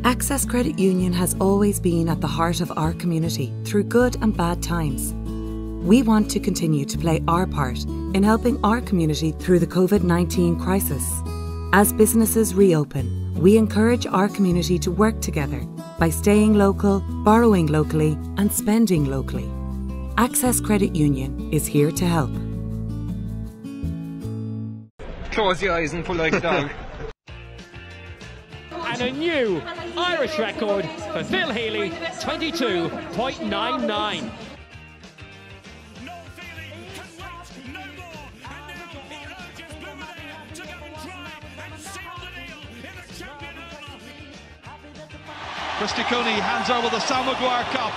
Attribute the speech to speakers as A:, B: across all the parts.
A: Access Credit Union has always been at the heart of our community through good and bad times. We want to continue to play our part in helping our community through the COVID-19 crisis. As businesses reopen, we encourage our community to work together by staying local, borrowing locally and spending locally. Access Credit Union is here to help.
B: Close your eyes and pull like a dog.
C: And a new Irish record for Phil Healy, 22.99.
D: Christy Cooney hands over the Sam Maguire Cup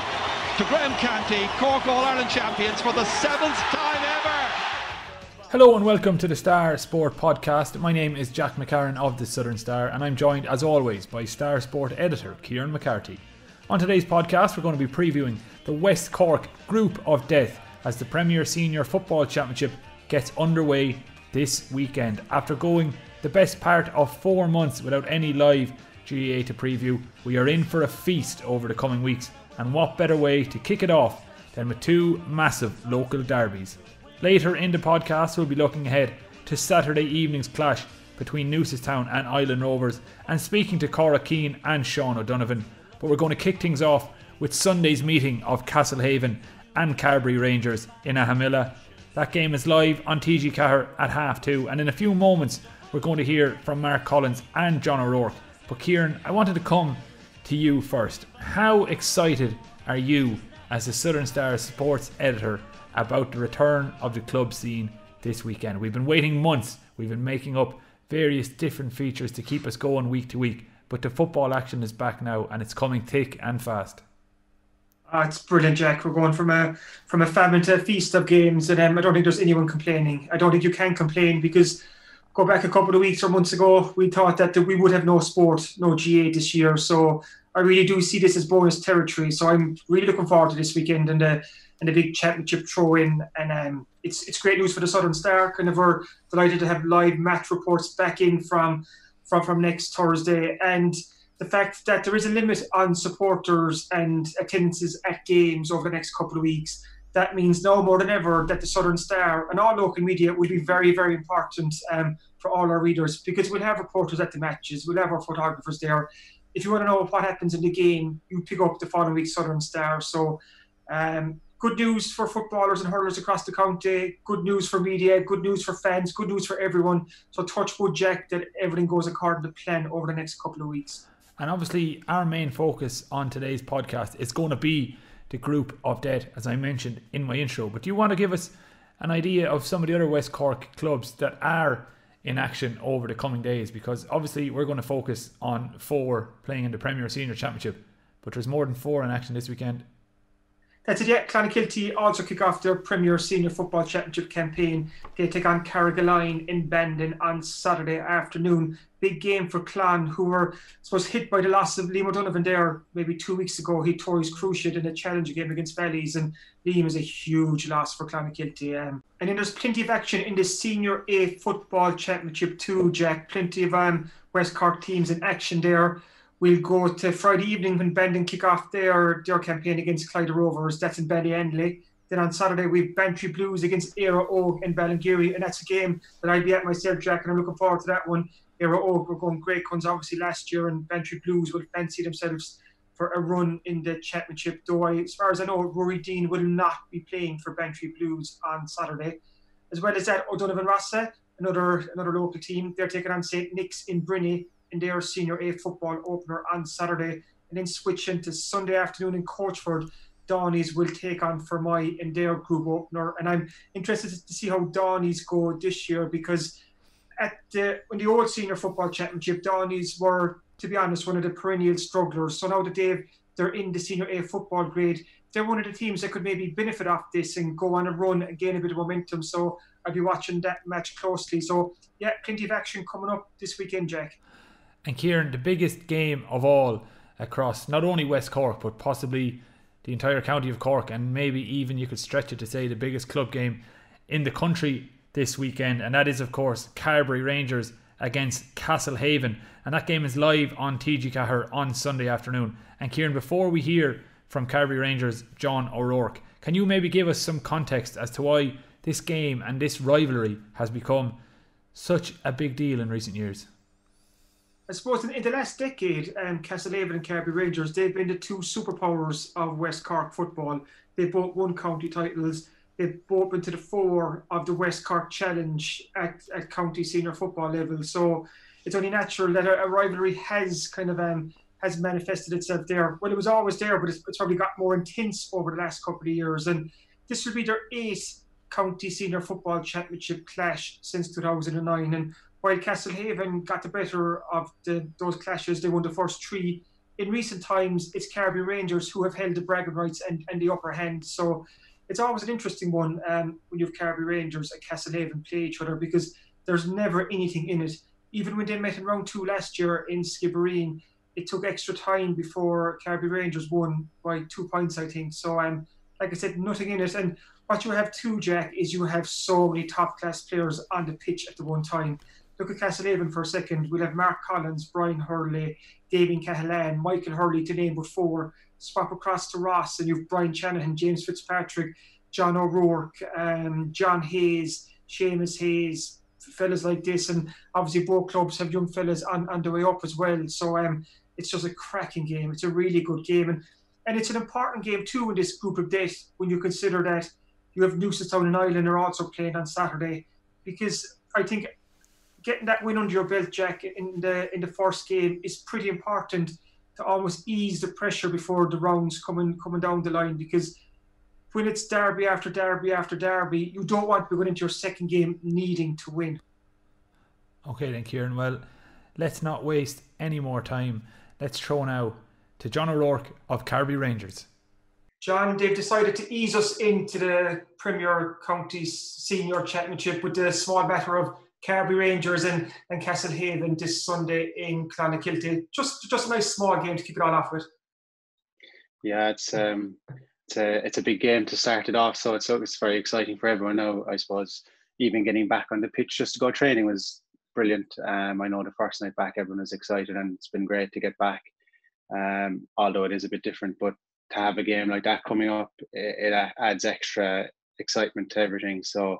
D: to Graham Canty, Cork All-Ireland champions for the 7th time ever.
E: Hello and welcome to the Star Sport Podcast. My name is Jack McCarron of the Southern Star and I'm joined as always by Star Sport editor Kieran McCarthy. On today's podcast we're going to be previewing the West Cork Group of Death as the Premier Senior Football Championship gets underway this weekend. After going the best part of 4 months without any live GAA to preview, we are in for a feast over the coming weeks, and what better way to kick it off than with two massive local derbies. Later in the podcast we'll be looking ahead to Saturday evening's clash between Newcestown and Ilen Rovers and speaking to Cora Keane and Sean O'Donovan, but we're going to kick things off with Sunday's meeting of Castlehaven and Carbery Rangers in Ahamilla. That game is live on TG Cahir at 2:30, and in a few moments we're going to hear from Mark Collins and John O'Rourke. But Kieran, I wanted to come to you first. How excited are you as the Southern Star sports editor about the return of the club scene this weekend? We've been waiting months. We've been making up various different features to keep us going week to week. But the football action is back now and it's coming thick and fast.
F: It's brilliant, Jack. We're going from a famine to a feast of games, and I don't think there's anyone complaining. I don't think you can complain because go back a couple of weeks or months ago, we thought that we would have no sport, no GA this year. So I really do see this as bonus territory. So I'm really looking forward to this weekend and the big championship throw in. And it's great news for the Southern Star. Kind of we're delighted to have live match reports back in from next Thursday. And the fact that there is a limit on supporters and attendances at games over the next couple of weeks, that means now more than ever that the Southern Star and all local media will be very, very important for all our readers, because we'll have reporters at the matches, we'll have our photographers there. If you want to know what happens in the game, you pick up the following week's Southern Star. So good news for footballers and hurlers across the county, good news for media, good news for fans, good news for everyone. So touch wood, Jack, that everything goes according to plan over the next couple of weeks.
E: And obviously our main focus on today's podcast is going to be the Group of Death, as I mentioned in my intro. But do you want to give us an idea of some of the other West Cork clubs that are in action over the coming days? Because obviously we're going to focus on 4 playing in the Premier Senior Championship, but there's more than 4 in action this weekend.
F: That's it, yeah. Clonakilty also kick off their Premier Senior Football Championship campaign. They take on Carrigaline in Bandon on Saturday afternoon. Big game for Clon, who were, I suppose, hit by the loss of Liam O'Donovan there maybe 2 weeks ago. He tore his cruciate in a challenge game against Valleys, and Liam is a huge loss for Clonakilty. And then there's plenty of action in the Senior A Football Championship too, Jack. Plenty of West Cork teams in action there. We'll go to Friday evening when Bandon kick off their campaign against Clyde Rovers. That's in Ballyandley. Then on Saturday we've Bantry Blues against Éire Óg in Ballingeary, and that's a game that I'll be at myself, Jack, and I'm looking forward to that one. Éire Óg were going great guns obviously last year, and Bantry Blues will fancy themselves for a run in the championship, though as far as I know, Rory Dean will not be playing for Bantry Blues on Saturday. As well as that, O'Donovan Rossa, another local team, they're taking on St. Nick's in Brinny in their Senior A football opener on Saturday. And then switching to Sunday afternoon in Coachford, Dawneys will take on Fermoy in their group opener. And I'm interested to see how Dawneys go this year, because in the old Senior Football Championship, Dawneys were, to be honest, one of the perennial strugglers. So now that they're in the Senior A football grade, they're one of the teams that could maybe benefit off this and go on a run and gain a bit of momentum. So I'll be watching that match closely. So yeah, plenty of action coming up this weekend, Jack.
E: And Kieran, the biggest game of all across not only West Cork but possibly the entire county of Cork, and maybe even you could stretch it to say the biggest club game in the country this weekend, and that is of course Carbery Rangers against Castlehaven, and that game is live on TG Cahir on Sunday afternoon. And Kieran, before we hear from Carbery Rangers John O'Rourke, can you maybe give us some context as to why this game and this rivalry has become such a big deal in recent years?
F: I suppose in the last decade, Castlehaven and Carbery Rangers, they've been the two superpowers of West Cork football. They've both won county titles. They've both been to the fore of the West Cork Challenge at county senior football level. So it's only natural that a rivalry has kind of has manifested itself there. Well, it was always there, but it's probably got more intense over the last couple of years. And this will be their 8th county senior football championship clash since 2009. And while Castlehaven got the better of those clashes, they won the first 3. In recent times, it's Carbery Rangers who have held the bragging rights and the upper hand. So it's always an interesting one when you have Carbery Rangers and Castlehaven play each other, because there's never anything in it. Even when they met in round 2 last year in Skibbereen, it took extra time before Carbery Rangers won by 2 points, I think. So, like I said, nothing in it. And what you have too, Jack, is you have so many top-class players on the pitch at the one time. Look at Castlehaven for a second. We'll have Mark Collins, Brian Hurley, Damien Cahalan, Michael Hurley, to name but 4. Swap across to Ross, and you've Brian Shanahan, James Fitzpatrick, John O'Rourke, John Hayes, Seamus Hayes, fellas like this. And obviously both clubs have young fellas on the way up as well. So it's just a cracking game. It's a really good game. And it's an important game too in this group of death, when you consider that you have Newcestown and Ilen are also playing on Saturday. Because I think getting that win under your belt, Jack, in the first game is pretty important to almost ease the pressure before the rounds coming down the line. Because when it's derby after derby after derby, you don't want to be going into your second game needing to win.
E: Okay then, Kieran, well, let's not waste any more time. Let's throw now to John O'Rourke of Carbery Rangers.
F: John, they've decided to ease us into the Premier County Senior Championship with the small matter of Carbery Rangers and Castlehaven this Sunday in Clonakilty. Just a nice small game to kick it all off with.
G: Yeah, it's a big game to start it off, so it's very exciting for everyone now. I suppose even getting back on the pitch just to go training was brilliant. I know the first night back everyone was excited, and it's been great to get back. Although it is a bit different, but to have a game like that coming up, it adds extra excitement to everything. So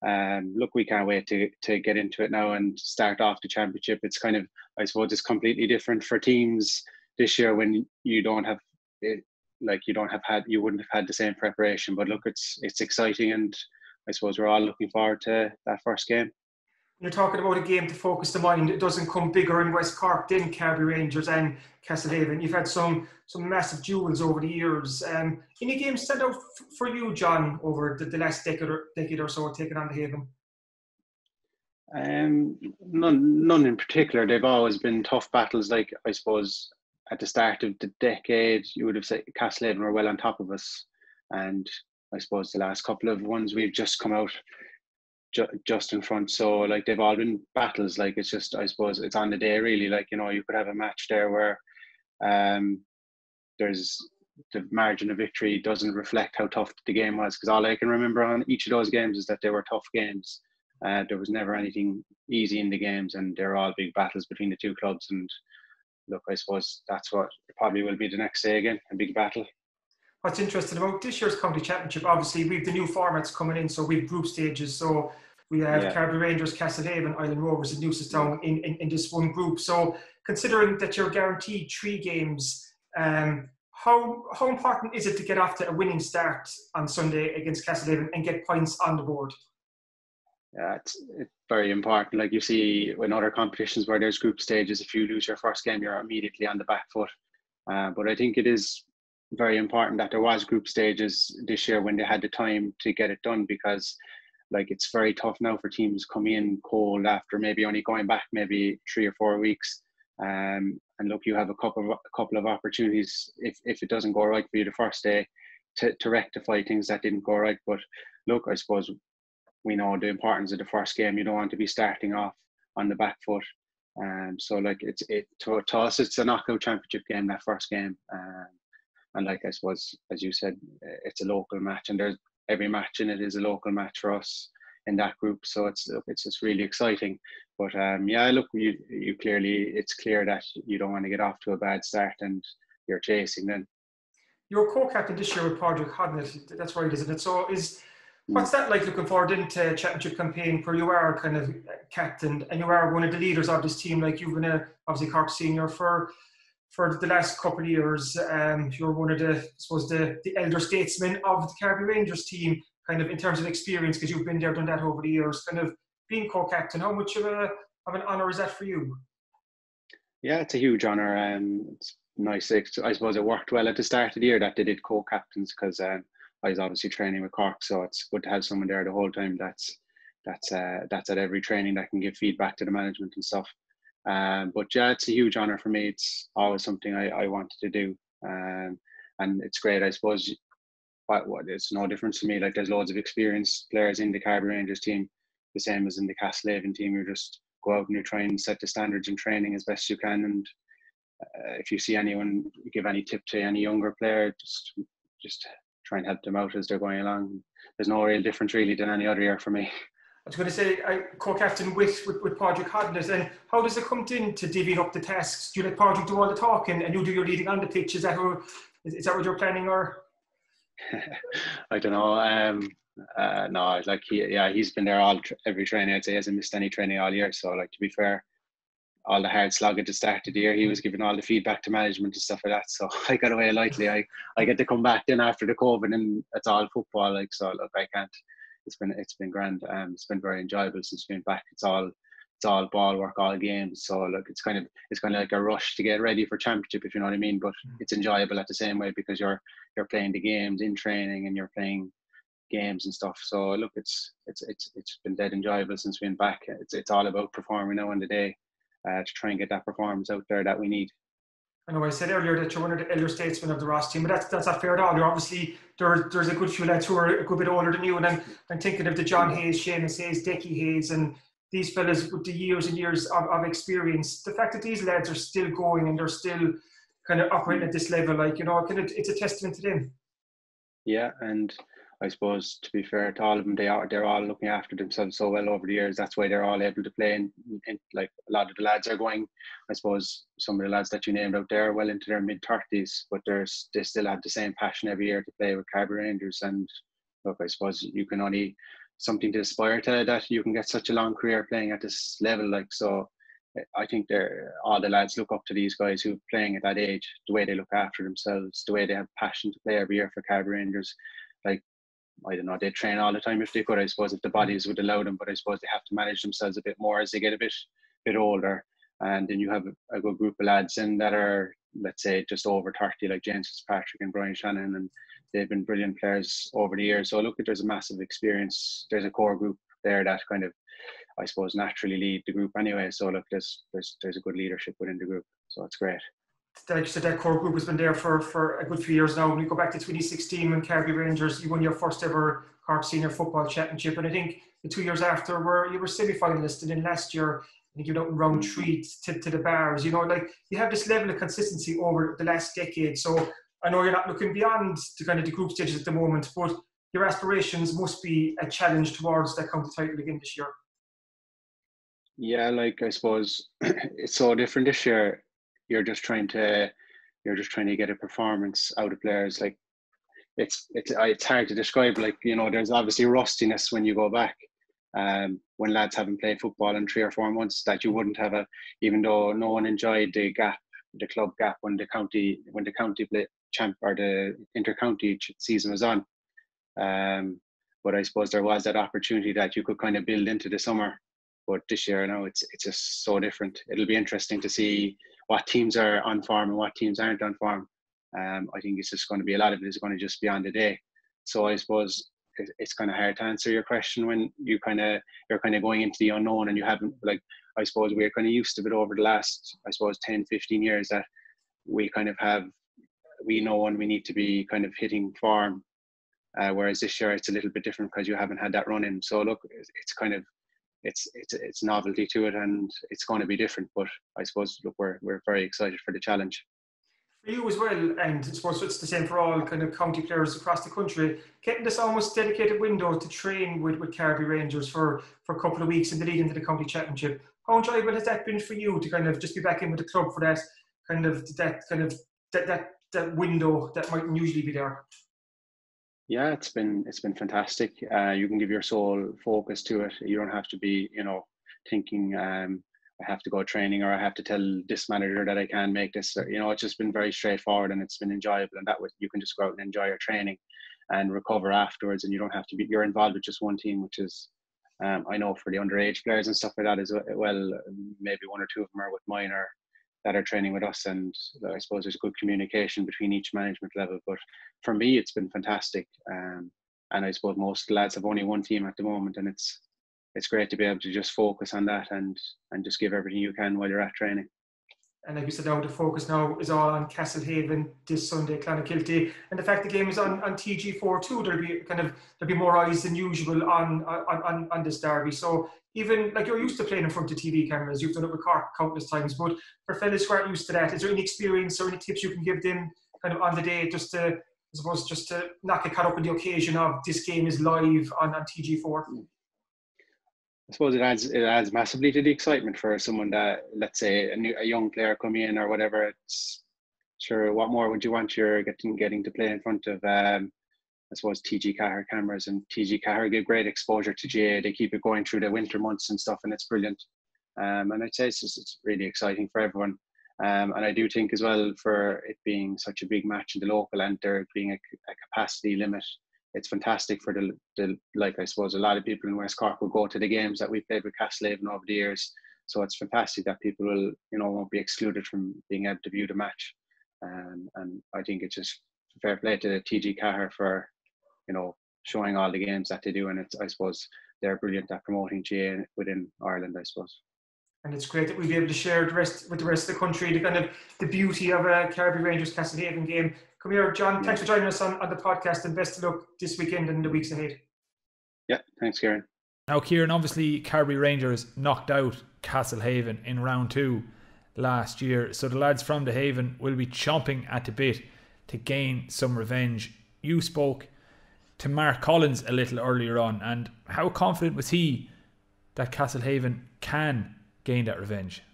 G: look, we can't wait to get into it now and start off the championship. It's kind of, I suppose, it's completely different for teams this year when you don't have it, like you wouldn't have had the same preparation. But look, it's exciting, and I suppose we're all looking forward to that first game.
F: You're talking about a game to focus the mind. It doesn't come bigger in West Cork than Carbery Rangers and Castlehaven. You've had some massive duels over the years. Any games stand out for you, John, over the last decade or so taking on the Haven?
G: None in particular. They've always been tough battles. Like, I suppose at the start of the decade, you would have said Castlehaven were well on top of us, and I suppose the last couple of ones we've just come out just in front. So like they've all been battles. Like it's just, I suppose it's on the day really. Like, you know, you could have a match there where there's the margin of victory doesn't reflect how tough the game was, because all I can remember on each of those games is that they were tough games. There was never anything easy in the games, and they're all big battles between the two clubs. And look, I suppose that's what it probably will be the next day again, a big battle.
F: What's interesting about this year's county championship, obviously we've the new formats coming in, so we've group stages. So we have Carbery Rangers, Castlehaven, Ilen Rovers and Newcestown in this one group. So considering that you're guaranteed 3 games, how important is it to get off to a winning start on Sunday against Castlehaven and get points on the board?
G: Yeah, it's very important. Like you see in other competitions where there's group stages, if you lose your first game, you're immediately on the back foot. But I think it is very important that there was group stages this year when they had the time to get it done, because like it's very tough now for teams coming in cold after maybe only going back maybe 3 or 4 weeks. And look, you have a couple of opportunities if it doesn't go right for you the first day to rectify things that didn't go right. But look, I suppose we know the importance of the first game. You don't want to be starting off on the back foot. So like to us, it's a knockout championship game, that first game. And like, I suppose, as you said, it's a local match, and there's every match in it is a local match for us. in that group. So it's just really exciting. But yeah, look, you clearly, it's clear that you don't want to get off to a bad start and you're chasing then.
F: You're co-captain this year with Padraig Hodnett, that's right, isn't it? So what's that like, looking forward into championship campaign where you are kind of captain and you are one of the leaders of this team? Like, you've been obviously Cork senior for the last couple of years. You're one of the, I suppose, the elder statesmen of the Carbery Rangers team, kind of in terms of experience, because you've been there, done that over the years. Kind of being co-captain, how much of an honour is that for you? Yeah,
G: it's a huge honour. It's nice. I suppose it worked well at the start of the year that they did co-captains, because I was obviously training with Cork, so it's good to have someone there the whole time that's at every training that can give feedback to the management and stuff. But yeah, it's a huge honour for me. It's always something I wanted to do, and it's great. I suppose it's no difference to me. Like, there's loads of experienced players in the Carbery Rangers team, the same as in the Castlehaven team. You just go out and you try and set the standards in training as best you can. And if you see anyone, give any tip to any younger player, just try and help them out as they're going along. There's no real difference really than any other year for me.
F: I was going to say, co-captain with Padraig Hodnett, and how does it come in to divvying up the tasks? Do you let Padraig do all the talking and you do your leading on the pitch? Is that what you're planning, or?
G: I don't know. No, like he's been there every training. I'd say he hasn't missed any training all year. So, like, to be fair, all the hard slog at the start of the year, he was giving all the feedback to management and stuff like that. So I got away lightly. I get to come back then after the COVID, and it's all football. Like, so look, I can't. It's been grand. It's been very enjoyable since being back. It's all ball work, all games. So look, it's kind of like a rush to get ready for championship, if you know what I mean. But it's enjoyable at the same way, because you're playing the games in training and you're playing games and stuff. So look, it's been dead enjoyable since being back. It's all about performing now on the day, to try and get that performance out there that we need.
F: I know I said earlier that you're one of the elder statesmen of the Ross team, but that's not fair at all. You're obviously, there's a good few lads who are a good bit older than you, and I'm thinking of the John Hayes, Seamus Hayes, Decky Hayes, and these fellas with the years and years of experience. The fact that these lads are still going and they're still kind of operating at this level, like, it's a testament to them. Yeah,
G: and I suppose, to be fair to all of them, they're all looking after themselves so well over the years. That's why they're all able to play. And like, a lot of the lads are going, I suppose, some of the lads that you named out there are well into their mid-30s, but they still have the same passion every year to play with Carbery Rangers. And look, I suppose you can only something to aspire to, that you can get such a long career playing at this level. Like, so I think all the lads look up to these guys who are playing at that age, the way they look after themselves, the way they have passion to play every year for Carbery Rangers. Like, I don't know, they train all the time if they could, I suppose, if the bodies would allow them, but I suppose they have to manage themselves a bit more as they get a bit older. And then you have a good group of lads in that are, let's say, just over 30, like James Fitzpatrick and Brian Shannon, and they've been brilliant players over the years. So look, there's a massive experience. There's a core group there that kind of, I suppose, naturally lead the group anyway. So look, there's a good leadership within the group. So it's great.
F: Like you said, that core group has been there for a good few years now. When you go back to 2016, when Carbery Rangers, you won your first ever Cork Senior Football Championship, and I think the 2 years after you were semi-finalist, and then last year I think you went out in round 3 to the Bars. Like, you have this level of consistency over the last decade. So I know you're not looking beyond the kind of the group stages at the moment, but your aspirations must be a challenge towards that county title again this year.
G: Yeah, like, I suppose it's so different this year. You're just trying to get a performance out of players. Like, it's hard to describe. Like, there's obviously rustiness when you go back. When lads haven't played football in 3 or 4 months, that you wouldn't have even though no one enjoyed the club gap when the county play champ or the inter-county season was on. But I suppose there was that opportunity that you could kind of build into the summer. But this year, it's just so different. It'll be interesting to see what teams are on form and what teams aren't on form. I think it's just going to be, a lot of it is going to just be on the day. So I suppose it's kind of hard to answer your question when you're kind of going into the unknown, and you haven't, like, I suppose we're kind of used to it over the last, I suppose, 10, 15 years, that we kind of we know when we need to be kind of hitting form. Whereas this year it's a little bit different because you haven't had that run in. So look, it's kind of, it's novelty to it, and it's going to be different. But I suppose, look, we're very excited for the challenge.
F: For you as well, and I suppose it's the same for all kind of county players across the country, getting this almost dedicated window to train with Carbery Rangers for a couple of weeks in the lead into the county championship. How enjoyable has that been for you to kind of just be back in with the club for that window that mightn't usually be there?
G: Yeah, it's been fantastic. You can give your sole focus to it. You don't have to be, thinking I have to go training or I have to tell this manager that I can make this. It's just been very straightforward and it's been enjoyable. And that way you can just go out and enjoy your training and recover afterwards. And you don't have to be. You're involved with just one team, which is I know for the underage players and stuff like that as well. Maybe one or two of them are with minor that are training with us, and I suppose there's good communication between each management level. But for me, it's been fantastic, and I suppose most lads have only one team at the moment, and it's great to be able to just focus on that and just give everything you can while you're at training.
F: And like you said, now the focus now is all on Castlehaven this Sunday, Clonakilty, and the fact the game is on TG4 too. There'll be more eyes than usual on this derby. So even like you're used to playing in front of TV cameras, you've done it with Cork countless times. But for fellas who aren't used to that, is there any experience or any tips you can give them kind of on the day, just to not get caught up in the occasion of this game is live on TG4?
G: I suppose it adds massively to the excitement for someone that, let's say, a young player coming in or whatever. It's sure, what more would you want? You're getting to play in front of, I suppose, TG Cathrach cameras, and TG Cathrach give great exposure to GA. They keep it going through the winter months and stuff, and it's brilliant. And I'd say it's really exciting for everyone. And I do think as well, for it being such a big match in the local and there being a capacity limit, it's fantastic for the I suppose a lot of people in West Cork will go to the games that we played with Castlehaven over the years. So it's fantastic that people will, won't be excluded from being able to view the match. And I think it's just fair play to the TG Cathrach for, showing all the games that they do. And I suppose they're brilliant at promoting GA within Ireland, I suppose.
F: And it's great that we'll be able to share with the rest of the country the beauty of a Carbery Rangers Castlehaven game. Come here, John. Thanks for joining us on the podcast, and best of luck this weekend and the weeks ahead.
G: Yeah, thanks, Kieran.
E: Now, Kieran, obviously Carbery Rangers knocked out Castlehaven in round 2 last year, so the lads from the Haven will be chomping at the bit to gain some revenge. You spoke to Mark Collins a little earlier on, and how confident was he that Castlehaven can gain that revenge?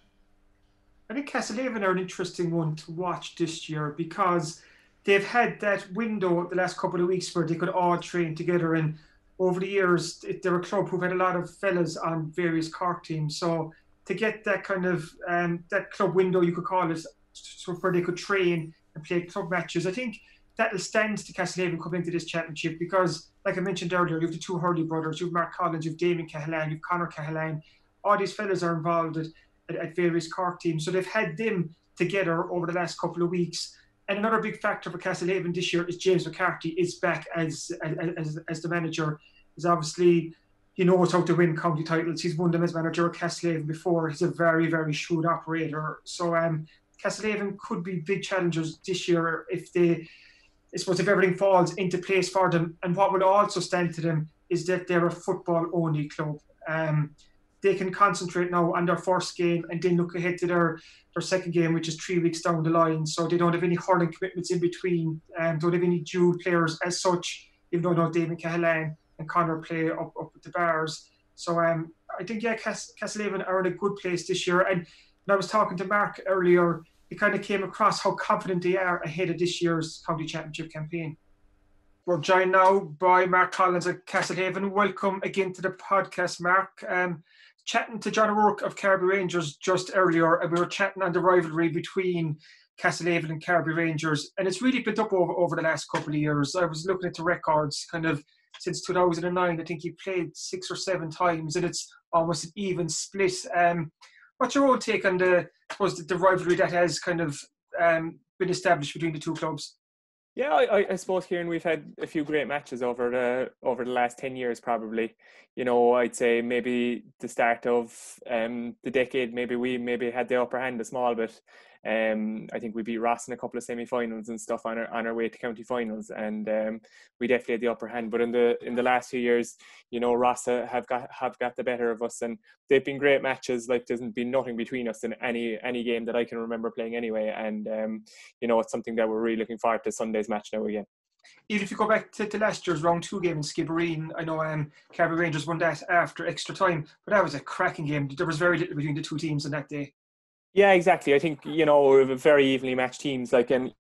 F: I think Castlehaven are an interesting one to watch this year because they've had that window the last couple of weeks where they could all train together, and over the years they're a club who've had a lot of fellas on various Cork teams. So to get that kind of that club window, you could call it, so where they could train and play club matches, I think that'll stand to Castlehaven coming into this championship because, like I mentioned earlier, you have the two Hurley brothers, you have Mark Collins, you have Damien Cahalane, you have Conor Cahalane. All these fellas are involved at various Cork teams. So they've had them together over the last couple of weeks. And another big factor for Castlehaven this year is James McCarthy is back as the manager. He's obviously, he knows how to win county titles. He's won them as manager at Castlehaven before. He's a very, very shrewd operator. So Castlehaven could be big challengers this year if everything falls into place for them. And what will also stand to them is that they're a football-only club. They can concentrate now on their first game and then look ahead to their second game, which is 3 weeks down the line. So they don't have any hurling commitments in between, don't have any dual players as such, even though Damien Cahalane and Conor play up at the bars. So I think, Castlehaven are in a good place this year. And when I was talking to Mark earlier, he kind of came across how confident they are ahead of this year's county championship campaign. We're joined now by Mark Collins at Castlehaven. Welcome again to the podcast, Mark. Chatting to John O'Rourke of Carbery Rangers just earlier, and we were chatting on the rivalry between Castlehaven and Carbery Rangers, and it's really built up over the last couple of years. I was looking at the records kind of since 2009. I think he played 6 or 7 times, and it's almost an even split. What's your own take on the rivalry that has kind of been established between the two clubs?
H: Yeah, I suppose, Kieran, we've had a few great matches over the last 10 years, probably. I'd say maybe the start of the decade, maybe we had the upper hand a small bit. I think we beat Ross in a couple of semi-finals and stuff on our way to county finals, and we definitely had the upper hand. But in the last few years, Ross have got the better of us, and they've been great matches. Like, there's been nothing between us in any game that I can remember playing anyway, and it's something that we're really looking forward to Sunday's match now again.
F: Even if you go back to last year's round 2 game in Skibbereen, I know Carbery Rangers won that after extra time, but that was a cracking game. There was very little between the two teams on that day.
H: Yeah, exactly. I think, very evenly matched teams. Like, and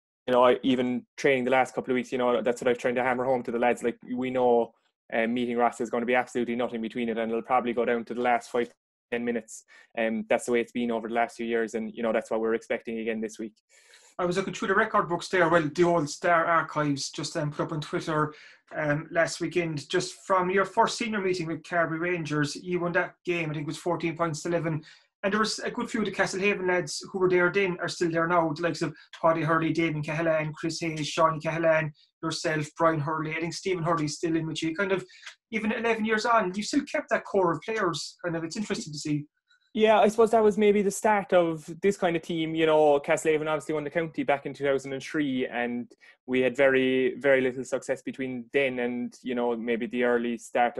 H: even training the last couple of weeks, that's what I've tried to hammer home to the lads. Like, we know meeting Ross is going to be absolutely nothing between it, and it'll probably go down to the last 5-10 minutes. That's the way it's been over the last few years, and that's what we're expecting again this week.
F: I was looking through the record books there, the old Star archives, just put up on Twitter last weekend. Just from your first senior meeting with Carbery Rangers, you won that game, I think it was 14 points to 11. And there was a good few of the Castlehaven lads who were there then are still there now, the likes of Paddy Hurley, Damien Cahalan, Chris Hayes, Shawnee Cahalan, yourself, Brian Hurley. I think Stephen Hurley's still in with you. Kind of, even 11 years on, you've still kept that core of players. Kind of, it's interesting to see.
H: Yeah, I suppose that was maybe the start of this kind of team. Castlehaven obviously won the county back in 2003, and we had very, very little success between then and, maybe the early start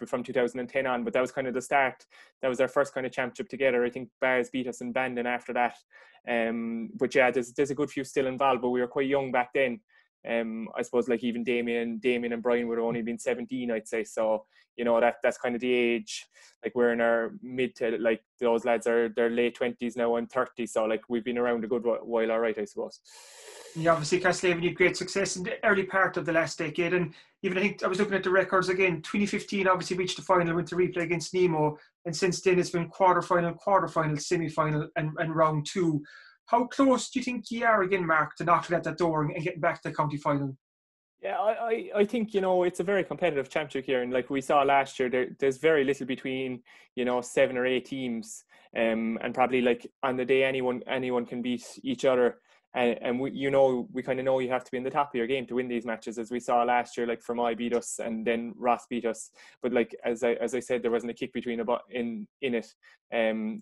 H: from 2010 on. But that was kind of the start. That was our first kind of championship together. I think Bars beat us in Bandon after that. But yeah, there's a good few still involved, but we were quite young back then. I suppose, like, even Damien and Brian would have only been 17, I'd say. So, that's kind of the age. Like, we're in our mid to, like, those lads are their late 20s now. I'm 30, so, like, we've been around a good while, all right, I suppose.
F: Yeah, obviously Castlehaven had great success in the early part of the last decade, and even I think I was looking at the records again. 2015 obviously reached the final, went to replay against Nemo, and since then it's been quarter-final, semi-final, and round 2. How close do you think you are again, Mark, to knocking at that door and getting back to the county final?
H: Yeah, I think, it's a very competitive championship here. And like we saw last year, there's very little between, 7 or 8 teams. And probably, like, on the day anyone can beat each other. And we kind of know you have to be in the top of your game to win these matches, as we saw last year. Like, Fermoy beat us and then Ross beat us, but, like, as I said, there wasn't a kick between in it.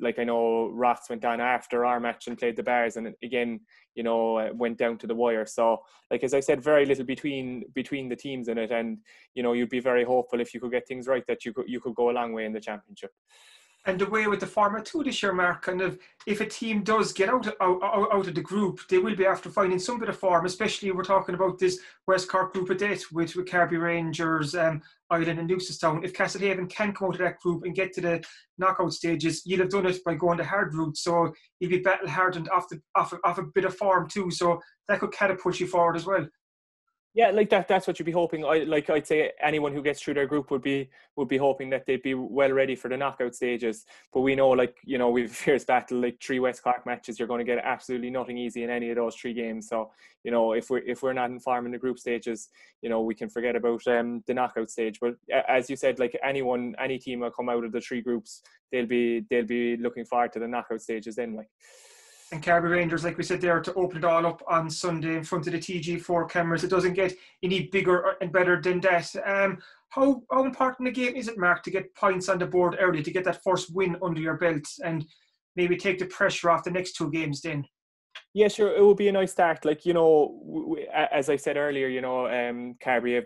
H: Like, I know Ross went on after our match and played the Bars, and again, went down to the wire. So, like, as I said, very little between the teams in it, and you'd be very hopeful if you could get things right that you could go a long way in the championship.
F: And the way with the format too this year, Mark, kind of, if a team does get out of the group, they will be after finding some bit of form, especially we're talking about this West Cork group of death with Carbery Rangers, Ilen and Newcestown. If Castlehaven can come out of that group and get to the knockout stages, you'll have done it by going the hard route. So you'll be battle hardened off a bit of form too. So that could catapult you forward as well.
H: Yeah, like that's what you'd be hoping. I'd say anyone who gets through their group would be hoping that they'd be well ready for the knockout stages. But we know, we've fierce battle, like 3 West Cork matches. You're going to get absolutely nothing easy in any of those 3 games. So, if we're not in form in the group stages, we can forget about the knockout stage. But as you said, like, any team will come out of the 3 groups, they'll be looking forward to the knockout stages then, like.
F: And Carbery Rangers, like we said there, to open it all up on Sunday in front of the TG4 cameras. It doesn't get any bigger and better than that. How important a game is it, Mark, to get points on the board early, to get that first win under your belt and maybe take the pressure off the next 2 games then?
H: Yeah, sure. It would be a nice start. Like, as I said earlier, Carbery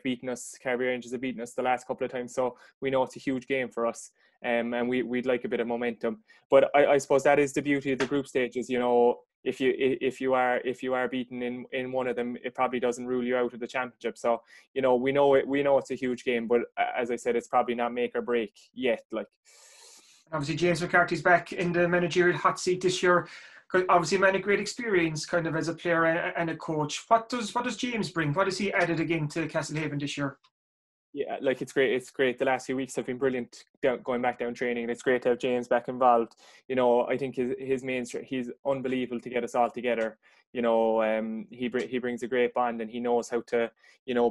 H: Rangers have beaten us the last couple of times. So we know it's a huge game for us. And we'd like a bit of momentum. But I suppose that is the beauty of the group stages. If you are beaten in one of them, it probably doesn't rule you out of the championship. So, we know it's a huge game, but as I said, it's probably not make or break yet. Like,
F: obviously, James McCarthy's back in the managerial hot seat this year. Obviously, man, a great experience kind of as a player and a coach. What does James bring? What has he added again to Castlehaven this year?
H: Yeah, like, it's great. It's great. The last few weeks have been brilliant going back down training, and it's great to have James back involved. I think his main he's unbelievable to get us all together. He brings a great bond, and he knows how to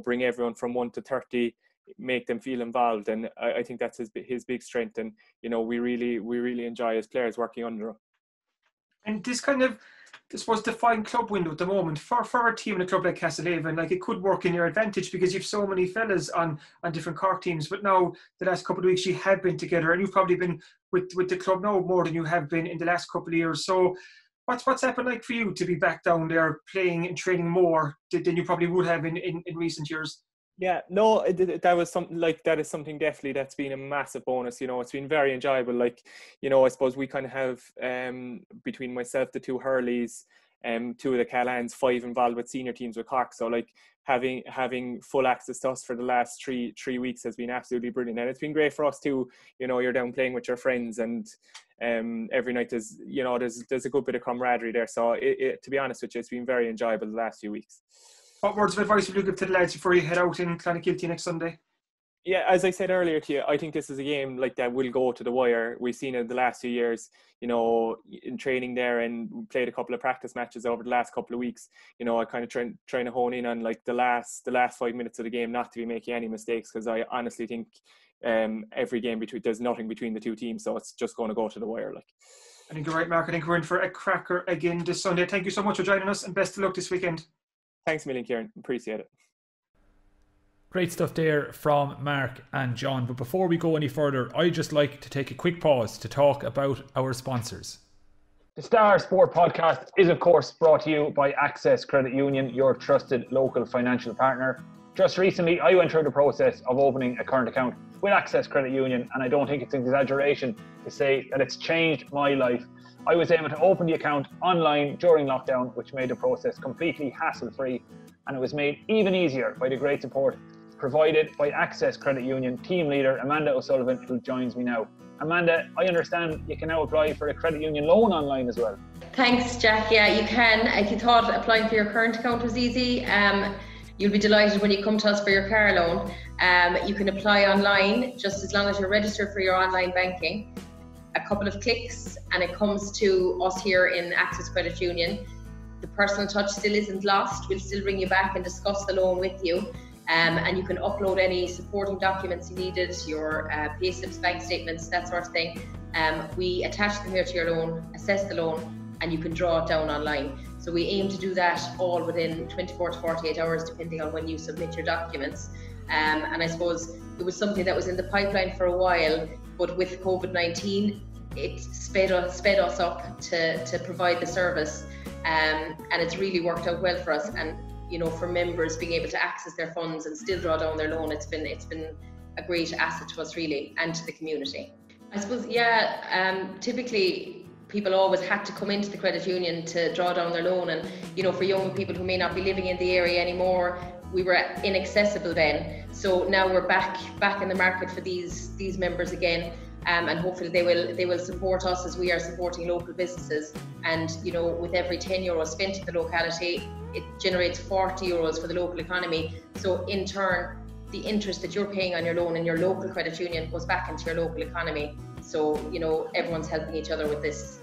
H: bring everyone from 1 to 30, make them feel involved, and I think that's his big strength. And we really enjoy as players working under him.
F: And this kind of I suppose, defined club window at the moment for a team in a club like Castlehaven. Like, it could work in your advantage because you've so many fellas on different Cork teams. But now, the last couple of weeks, you have been together, and you've probably been with the club now more than you have been in the last couple of years. So what's happened like for you to be back down there playing and training more than you probably would have in recent years?
H: Yeah, no, that was something like that is something definitely that's been a massive bonus. It's been very enjoyable. Like, I suppose we kind of have between myself, the two Hurleys, two of the Callans, 5 involved with senior teams with Cork. So like having full access to us for the last three weeks has been absolutely brilliant, and it's been great for us too. You're down playing with your friends, and every night there's a good bit of camaraderie there. So to be honest with you, it's been very enjoyable the last few weeks.
F: What words of advice would you give to the lads before you head out in Clonakilty next Sunday?
H: Yeah, as I said earlier to you, I think this is a game like that will go to the wire. We've seen it the last few years, in training there, and we played a couple of practice matches over the last couple of weeks. I kind of trying to hone in on like the last 5 minutes of the game, not to be making any mistakes, because I honestly think every game there's nothing between the two teams, so it's just going to go to the wire. Like,
F: I think you're right, Mark. I think we're in for a cracker again this Sunday. Thank you so much for joining us, and best of luck this weekend.
H: Thanks a million, Kieran. Appreciate it.
E: Great stuff there from Mark and John. But before we go any further, I'd just like to take a quick pause to talk about our sponsors. The Star Sport Podcast is, of course, brought to you by Access Credit Union, your trusted local financial partner. Just recently, I went through the process of opening a current account with Access Credit Union, and I don't think it's an exaggeration to say that it's changed my life. I was able to open the account online during lockdown, which made the process completely hassle-free, and it was made even easier by the great support provided by Access Credit Union team leader Amanda O'Sullivan, who joins me now. Amanda, I understand you can now apply for a credit union loan online as well.
I: Thanks, Jack. Yeah, you can. If you thought applying for your current account was easy, you'll be delighted when you come to us for your car loan. You can apply online just as long as you're registered for your online banking. A couple of clicks and it comes to us here in Access Credit Union. The personal touch still isn't lost. We'll still bring you back and discuss the loan with you. And you can upload any supporting documents you needed, your payslips, bank statements, that sort of thing. We attach them here to your loan, assess the loan, and you can draw it down online. So we aim to do that all within 24 to 48 hours, depending on when you submit your documents. And I suppose it was something that was in the pipeline for a while, but with COVID-19, it sped us up to provide the service, and it's really worked out well for us. And for members being able to access their funds and still draw down their loan, it's been a great asset to us really, and to the community. I suppose, typically people always had to come into the credit union to draw down their loan, and for younger people who may not be living in the area anymore, we were inaccessible then. So now we're back in the market for these members again, and hopefully they will support us as we are supporting local businesses. And with every €10 spent in the locality, it generates €40 for the local economy. So in turn, the interest that you're paying on your loan in your local credit union goes back into your local economy. So everyone's helping each other with this.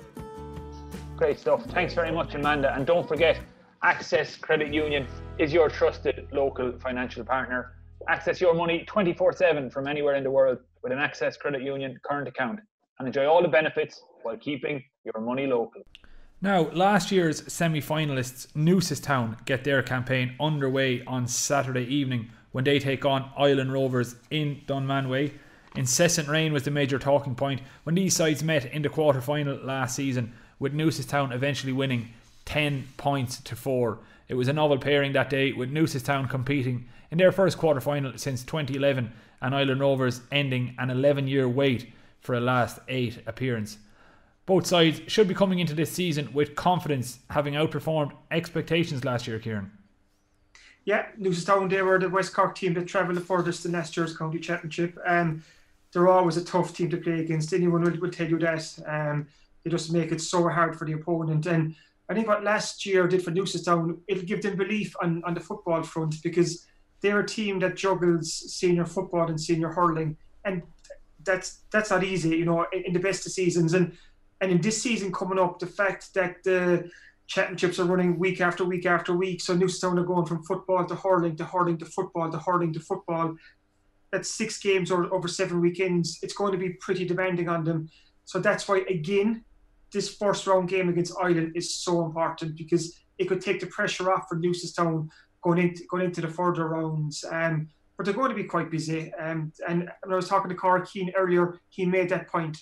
E: Great stuff. Thanks very much, Amanda. And don't forget, Access Credit Union is your trusted local financial partner. Access your money 24/7 from anywhere in the world with an Access Credit Union current account, and enjoy all the benefits while keeping your money local. Now, last year's semi-finalists Newcestown get their campaign underway on Saturday evening when they take on Ilen Rovers in Dunmanway. Incessant rain was the major talking point when these sides met in the quarter-final last season, with Newcestown eventually winning 10 points to 4. It was a novel pairing that day, with Newcestown competing in their first quarter-final since 2011 and Ilen Rovers ending an 11-year wait for a last 8 appearance. Both sides should be coming into this season with confidence, having outperformed expectations last year, Kieran.
F: Yeah, Newcestown, they were the West Cork team that travelled the furthest in last year's county championship. They're always a tough team to play against. Anyone will tell you that. They just make it so hard for the opponent. And I think what last year did for Newcestown, it'll give them belief on the football front, because they're a team that juggles senior football and senior hurling. And that's not easy, in the best of seasons. And in this season coming up, the fact that the championships are running week after week after week, so Newcestown are going from football to hurling to hurling to football to hurling to football. That's 6 games over 7 weekends. It's going to be pretty demanding on them. So that's why, again, this first round game against Ilen is so important because it could take the pressure off for Newcestown going into the further rounds. But they're going to be quite busy. And when I was talking to Cork Keane earlier, he made that point.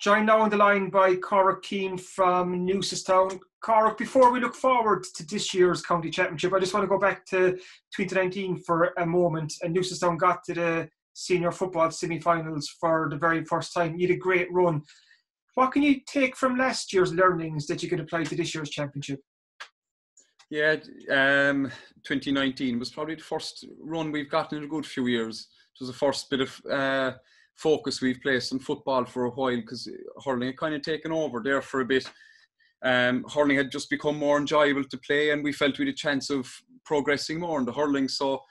F: Joined now on the line by Cork Keane from Newcestown. Cork, before we look forward to this year's county championship, I just want to go back to 2019 for a moment. And Newcestown got to the senior football semi-finals for the very first time. You had a great run. What can you take from last year's learnings that you could apply to this year's championship?
J: Yeah, 2019 was probably the first run we've gotten in a good few years. It was the first bit of focus we've placed on football for a while because hurling had kind of taken over there for a bit. Hurling had just become more enjoyable to play, and we felt we had a chance of progressing more in the hurling. So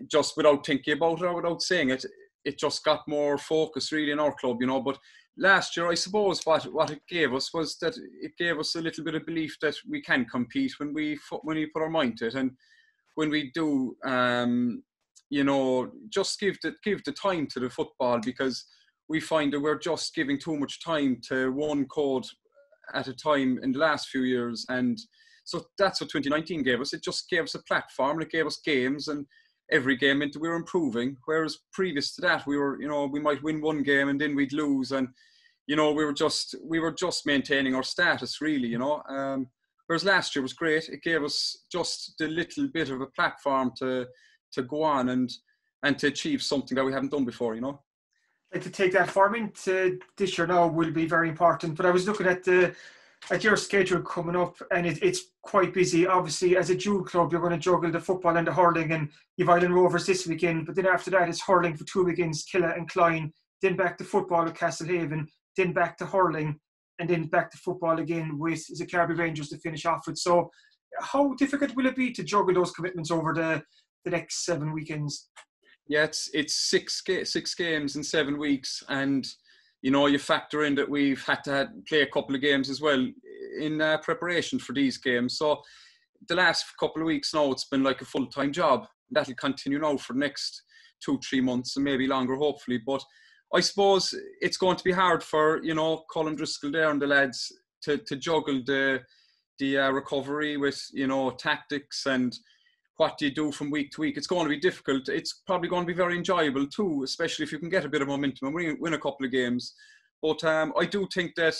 J: just without thinking about it or without saying it, it just got more focus really in our club, you know. But last year, I suppose what it gave us was that it gave us a little bit of belief that we can compete when we put our mind to it, and when we do, you know, just give the time to the football, because we find that we're just giving too much time to one code at a time in the last few years. And so that's what 2019 gave us. It just gave us a platform, and it gave us games, and every game meant we were improving. Whereas previous to that, we were, you know, we might win one game and then we'd lose, and you know, we were just maintaining our status really, you know. Whereas last year was great. It gave us just the little bit of a platform to go on and to achieve something that we haven't done before, you know.
F: And to take that form into this year now will be very important. But I was looking at your schedule coming up, and it's quite busy. Obviously, as a dual club, you're going to juggle the football and the hurling, and you've Ilen Rovers this weekend. But then after that, it's hurling for 2 weekends, Killa and Clyne. Then back to football with Castlehaven. Then back to hurling, and then back to football again with the Carbery Rangers to finish off with. So how difficult will it be to juggle those commitments over the next 7 weekends?
J: Yeah, it's six games in 7 weeks, and you know, you factor in that we've had to play a couple of games as well in preparation for these games. So the last couple of weeks now, it's been like a full-time job. That'll continue now for the next 2-3 months and maybe longer, hopefully. But I suppose it's going to be hard for, you know, Colin Driscoll there and the lads to juggle the recovery with, you know, tactics and what do you do from week to week. It's going to be difficult. It's probably going to be very enjoyable too, especially if you can get a bit of momentum and win a couple of games. But I do think that,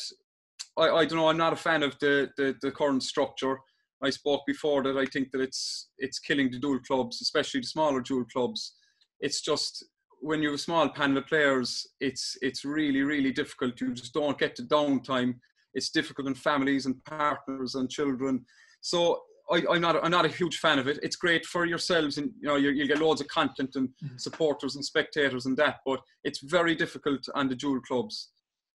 J: I don't know, I'm not a fan of the current structure. I spoke before that I think that it's killing the dual clubs, especially the smaller dual clubs. It's just, when you have a small panel of players, it's really, really difficult. You just don't get the downtime. It's difficult in families and partners and children. So I'm not a huge fan of it. It's great for yourselves, and you know, you get loads of content and supporters and spectators and that, but it's very difficult on the dual clubs,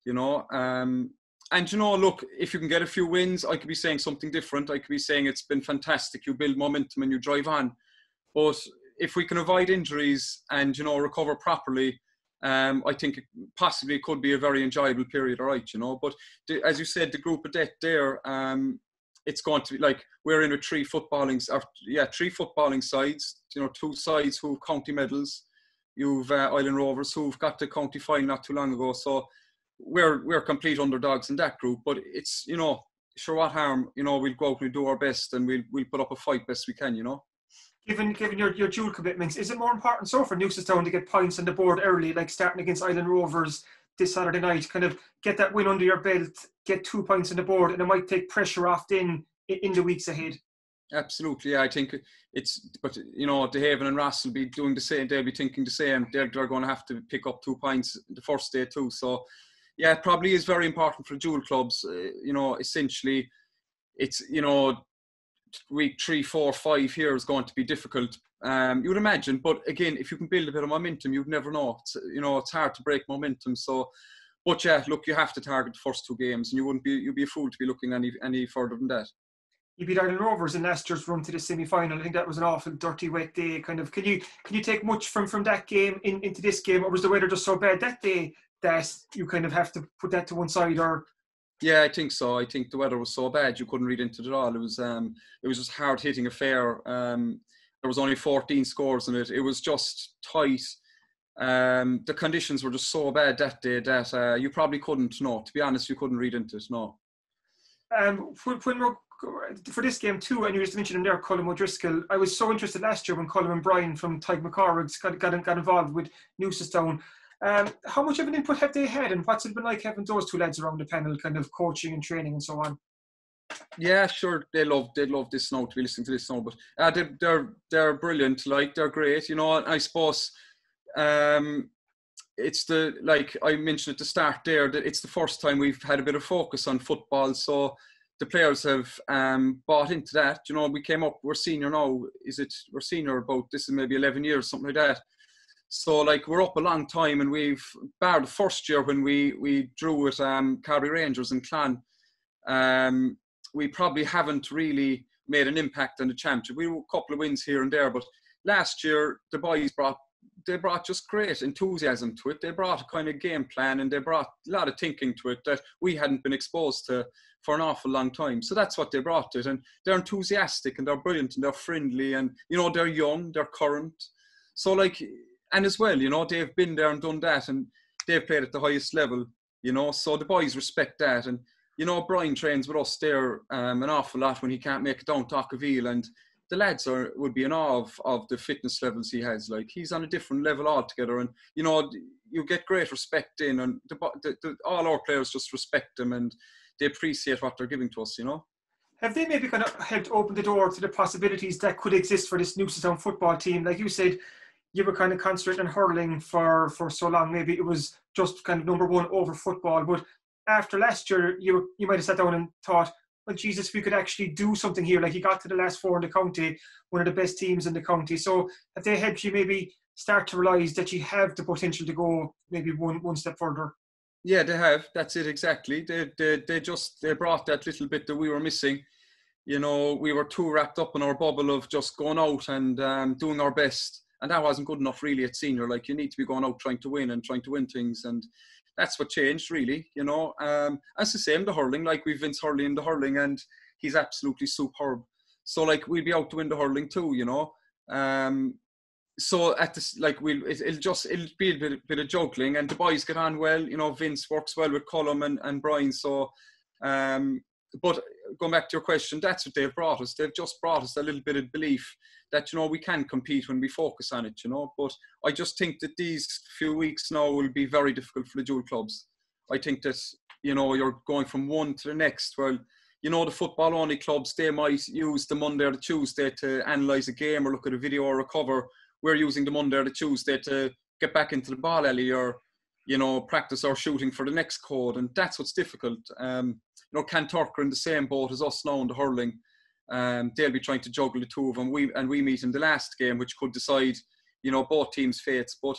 J: you know. And you know, look, if you can get a few wins, I could be saying something different. I could be saying it's been fantastic. You build momentum and you drive on. But if we can avoid injuries and, you know, recover properly, I think it possibly could be a very enjoyable period, all right, you know. But as you said, the group of death there, it's going to be like, we're in with three footballing sides, you know, 2 sides who have county medals. You've Ilen Rovers who've got the county final not too long ago. So we're complete underdogs in that group. But it's, you know, sure, what harm, you know, we'll go out and we'll do our best, and we'll put up a fight best we can, you know.
F: Given your dual commitments, is it more important so for Newcestown to get points on the board early, like starting against Ilen Rovers this Saturday night, kind of get that win under your belt, get 2 points on the board, and it might take pressure off in the weeks ahead?
J: Absolutely, yeah, I think but you know, the Haven and Ross will be doing the same. They'll be thinking the same. They're going to have to pick up 2 points the first day too. So yeah, it probably is very important for dual clubs. You know, essentially, it's, you know, week 3, 4, 5 here is going to be difficult. You would imagine, but again, if you can build a bit of momentum, you'd never know. You know, it's hard to break momentum. So, but yeah, look, you have to target the first 2 games, and you'd be a fool to be looking any further than that.
F: You beat Ilen Rovers in last year's run to the semi-final. I think that was an awful dirty wet day. Kind of, can you take much from that game into this game, or was the weather just so bad that day that you kind of have to put that to one side? Or
J: yeah, I think so. I think the weather was so bad you couldn't read into it at all. It was just a hard-hitting affair. There was only 14 scores in it. It was just tight. The conditions were just so bad that day that you probably couldn't, no, to be honest, you couldn't read into it, no.
F: For this game too, and you just mentioned him there, Colm O'Driscoll, I was so interested last year when Colm and Brian from Tig McCarron got involved with Newcestown. How much of an input have they had, and what's it been like having those two lads around the panel, kind of coaching and training and so on?
J: Yeah, sure, they love this now, to be listening to this now, but they're brilliant, like, they're great, you know. I suppose it's the, like I mentioned at the start there, that it's the first time we've had a bit of focus on football, so the players have bought into that. You know, we came up, we're senior now, we're senior about, this is maybe 11 years, something like that. So, like, we're up a long time, and we've, bar the first year when we drew with Carbery Rangers and Clan, we probably haven't really made an impact on the championship. We were a couple of wins here and there, but last year the boys brought just great enthusiasm to it. They brought a kind of game plan, and they brought a lot of thinking to it that we hadn't been exposed to for an awful long time. So that's what they brought to it, and they're enthusiastic, and they're brilliant, and they're friendly, and, you know, they're young, they're current. So, like, and as well, you know, they've been there and done that, and they've played at the highest level, you know, so the boys respect that. And, you know, Brian trains with us there an awful lot when he can't make it down to Ahamilla, and the lads would be in awe of the fitness levels he has. Like, he's on a different level altogether, and, you know, you get great respect in, and all our players just respect him, and they appreciate what they're giving to us, you know.
F: Have they maybe kind of helped open the door to the possibilities that could exist for this Newcestown football team? Like you said, you were kind of concentrating on hurling for so long. Maybe it was just kind of number one over football. But after last year, you might have sat down and thought, well, Jesus, we could actually do something here. Like, you got to the last four in the county, one of the best teams in the county. So have they helped you maybe start to realise that you have the potential to go maybe one step further?
J: Yeah, they have. That's it, exactly. They brought that little bit that we were missing. You know, we were too wrapped up in our bubble of just going out and doing our best. And that wasn't good enough, really, at senior. Like, you need to be going out trying to win things. And that's what changed, really, you know. It's the same, the hurling. Like, we've Vince Hurley in the hurling, and he's absolutely superb. So, like, we'll be out to win the hurling too, you know. So at this, like, it'll be a bit of juggling, and the boys get on well. You know, Vince works well with Colm and Brian. So, but going back to your question, that's what they've brought us. They've just brought us a little bit of belief that, you know, we can compete when we focus on it, you know. But I just think that these few weeks now will be very difficult for the dual clubs. I think that, you know, you're going from one to the next. Well, you know, the football-only clubs, they might use the Monday or the Tuesday to analyse a game or look at a video or recover. We're using the Monday or the Tuesday to get back into the ball alley or, you know, practice our shooting for the next code. And that's what's difficult. You know, Cathrach are in the same boat as us now in the hurling. They'll be trying to juggle the two of them. We meet in the last game, which could decide, you know, both teams' fates. But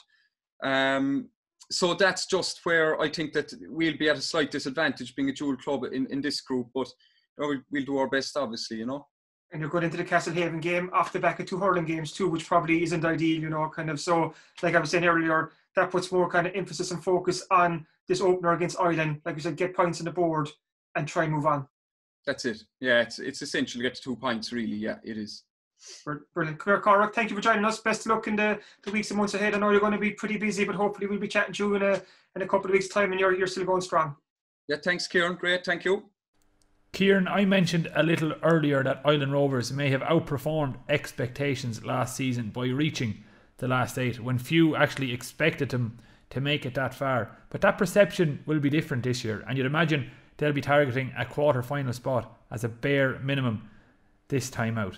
J: so that's just where I think that we'll be at a slight disadvantage being a dual club in this group. But, you know, we'll do our best, obviously, you know.
F: And you're going into the Castlehaven game off the back of two hurling games too, which probably isn't ideal, you know, kind of. So, like I was saying earlier, that puts more kind of emphasis and focus on this opener against Ilen. Like you said, get points on the board and try and move on.
J: That's it. Yeah, it's essential to get to 2 points, really. Yeah, it is.
F: Brilliant. Cork, thank you for joining us. Best of luck in the weeks and months ahead. I know you're going to be pretty busy, but hopefully we'll be chatting to you in a couple of weeks' time, and you're still going strong.
J: Yeah, thanks, Kieran. Great, thank you.
E: Kieran, I mentioned a little earlier that Ilen Rovers may have outperformed expectations last season by reaching the last 8 when few actually expected them to make it that far. But that perception will be different this year, and you'd imagine they'll be targeting a quarter-final spot as a bare minimum this time out.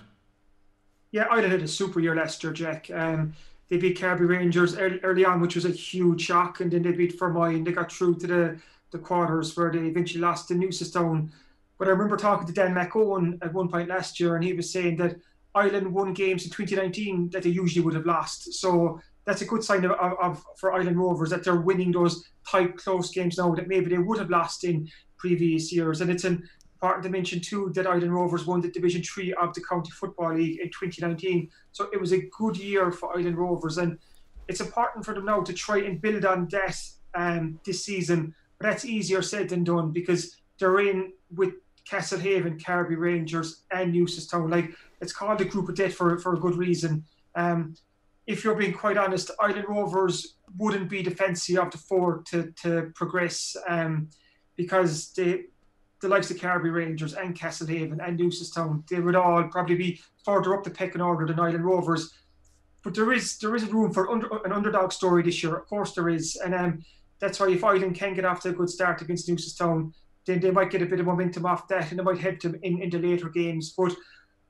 F: Yeah, Ilen had a super year last year, Jack. They beat Carbery Rangers early on, which was a huge shock, and then they beat Fermoy, and they got through to the quarters where they eventually lost to Newcestown. But I remember talking to Dan McCarron at one point last year, and he was saying that Ilen won games in 2019 that they usually would have lost. So that's a good sign for Ilen Rovers that they're winning those tight, close games now that maybe they would have lost in previous years. And it's important to mention too that Ilen Rovers won the Division 3 of the County Football League in 2019. So it was a good year for Ilen Rovers, and it's important for them now to try and build on that this season. But that's easier said than done because they're in with Castlehaven, Carbery Rangers and Newcestown. Like, it's called a group of death for a good reason. If if you're being quite honest, Ilen Rovers wouldn't be the fancy of the four to progress, because the likes of Carbery Rangers and Castlehaven and Newcestown, they would all probably be further up the pecking order than Ilen Rovers. But there is room for an underdog story this year. Of course there is. And that's why if Ilen can get off to a good start against Newcestown, then they might get a bit of momentum off that and it might help them in the later games. But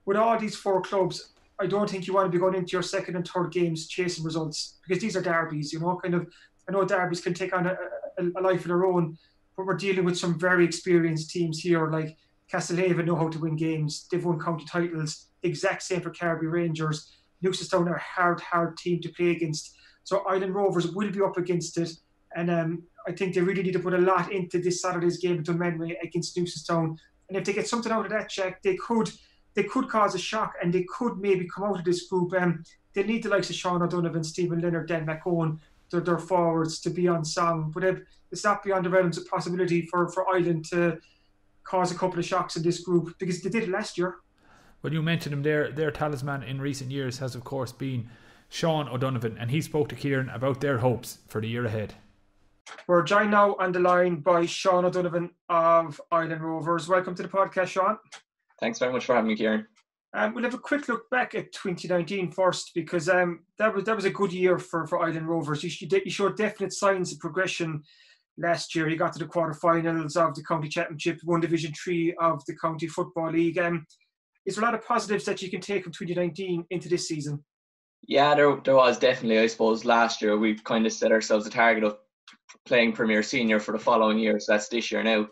F: with all these four clubs, I don't think you want to be going into your second and third games chasing results, because these are derbies, you know, kind of. I know derbies can take on a life of their own, but we're dealing with some very experienced teams here. Like Castlehaven know how to win games. They've won county titles. The exact same for Carbery Rangers. Newcestown are a hard team to play against. So Ilen Rovers will be up against it. And I think they really need to put a lot into this Saturday's game in Dunmanway against Newcestown. And if they get something out of that, Jack, they could cause a shock and they could maybe come out of this group. They need the likes of Sean O'Donovan, Stephen Leonard, Dan McCone, their forwards to be on song. But it's not beyond the realms of possibility for Ilen to cause a couple of shocks in this group, because they did it last year.
E: Well, you mentioned him there. Their talisman in recent years has, of course, been Sean O'Donovan, and he spoke to Kieran about their hopes for the year ahead.
F: We're joined now on the line by Sean O'Donovan of Ilen Rovers. Welcome to the podcast, Sean.
K: Thanks very much for having me, Kieran.
F: We'll have a quick look back at 2019 first, because that was a good year for Ilen Rovers. You showed definite signs of progression last year. You got to the quarterfinals of the County Championship, won Division 3 of the County Football League. Is there a lot of positives that you can take from 2019 into this season?
K: Yeah, there was definitely. I suppose last year we kind of set ourselves a target of playing Premier Senior for the following year, so that's this year now.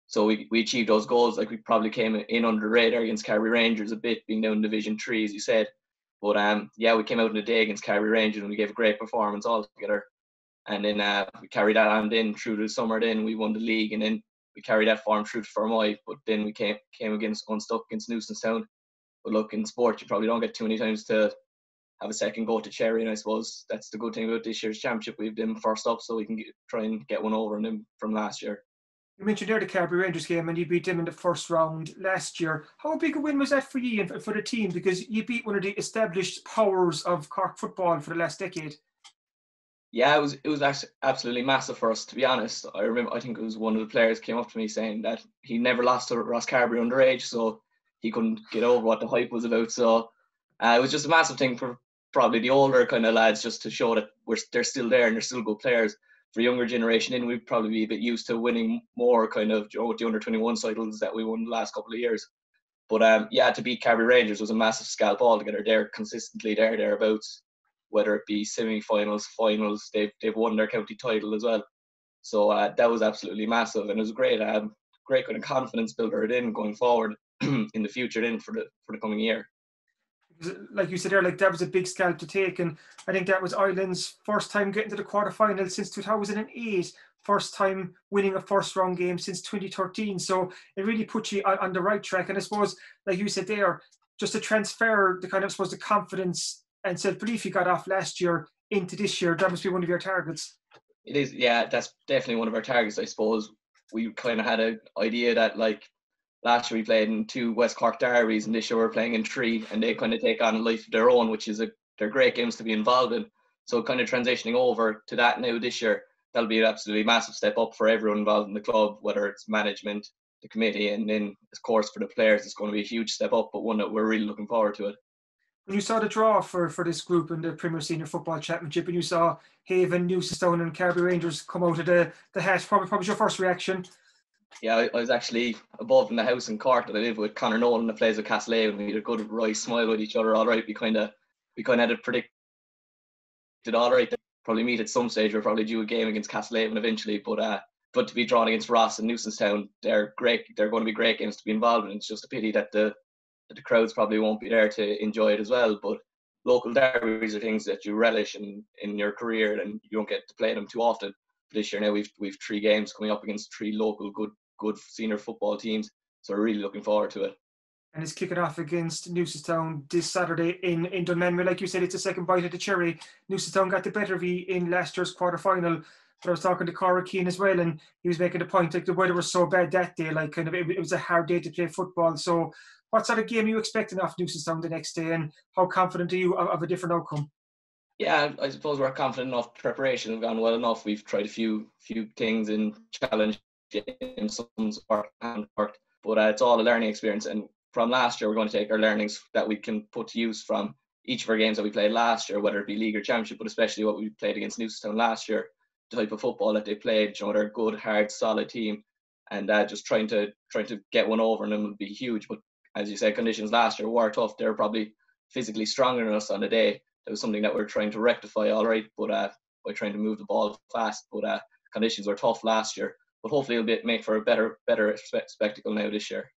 K: So we achieved those goals. Like, we probably came in under the radar against Carbery Rangers a bit, being down in Division 3, as you said. But yeah, we came out in the day against Carbery Rangers and we gave a great performance all together. And then we carried that on then through the summer. Then we won the league, and then we carried that form through to Fermoy. But then we came unstuck against Newcestown. But look, in sport, you probably don't get too many times to have a second go to Cherry, and I suppose that's the good thing about this year's championship. We've them first up, so we can try and get one over on them from last year.
F: You mentioned there the Carbery Rangers game, and you beat them in the first round last year. How big a win was that for you and for the team? Because you beat one of the established powers of Cork football for the last decade.
K: Yeah, it was actually absolutely massive for us, to be honest. I think it was one of the players came up to me saying that he never lost to Ross Carbery underage, so he couldn't get over what the hype was about. So it was just a massive thing for probably the older kind of lads, just to show that they're still there and they're still good players. For younger generation in, we'd probably be a bit used to winning more kind of, with the under-21 titles that we won the last couple of years. But yeah, to beat Carbery Rangers was a massive scalp altogether. They're consistently thereabouts, whether it be semi-finals, finals. They've won their county title as well. So that was absolutely massive, and it was a great kind of confidence builder in going forward in the future for the coming year.
F: Like you said there, like, that was a big scalp to take, and I think that was Ireland's first time getting to the quarterfinals since 2008, first time winning a first round game since 2013. So it really put you on the right track. And I suppose, like you said there, just to transfer the kind of, I suppose, the confidence and self-belief you got off last year into this year, that must be one of your targets.
K: It is, yeah, that's definitely one of our targets. I suppose we kind of had an idea that, like, last year we played in 2 West Cork derbies, and this year we're playing in 3, and they kind of take on a life of their own, which is they're great games to be involved in. So kind of transitioning over to that now this year, that'll be an absolutely massive step up for everyone involved in the club, whether it's management, the committee, and then, of course, for the players, it's going to be a huge step up, but one that we're really looking forward to it.
F: When you saw the draw for this group in the Premier Senior Football Championship, and you saw Haven, Newcestown and Carbery Rangers come out of the hat, probably your first reaction?
K: Yeah, I was actually above in the house in Cork that I live with Conor Nolan that plays with Castlehaven. We had a good right smile with each other. All right, we kind of had it predicted. All right, probably meet at some stage. We're probably due a game against Castlehaven eventually, but to be drawn against Ross and Newcestown, they're great. They're going to be great games to be involved in. It's just a pity that the crowds probably won't be there to enjoy it as well. But local derbies are things that you relish in your career, and you don't get to play them too often. This year now we've 3 games coming up against 3 local good senior football teams, so we're really looking forward to it.
F: And it's kicking off against Newcestown this Saturday in Dunmanway. Like you said, it's a second bite at the cherry. Newcestown got the better of you in last year's quarter-final, but I was talking to Keane as well, and he was making the point, like, the weather was so bad that day, like, kind of it was a hard day to play football. So what sort of game are you expecting off Newcestown the next day, and how confident are you of a different outcome?
K: Yeah, I suppose we're confident enough. Preparation has gone well enough. We've tried a few things in challenge games, some's worked and worked, but it's all a learning experience. And from last year, we're going to take our learnings that we can put to use from each of our games that we played last year, whether it be league or championship, but especially what we played against Newcestown last year, the type of football that they played. You know, they're a good, hard, solid team, and just trying to get one over on them would be huge. But as you said, conditions last year were tough. They were probably physically stronger than us on the day. That was something that we're trying to rectify, all right, but by trying to move the ball fast. But conditions were tough last year. But hopefully it'll make for a better spectacle now this year.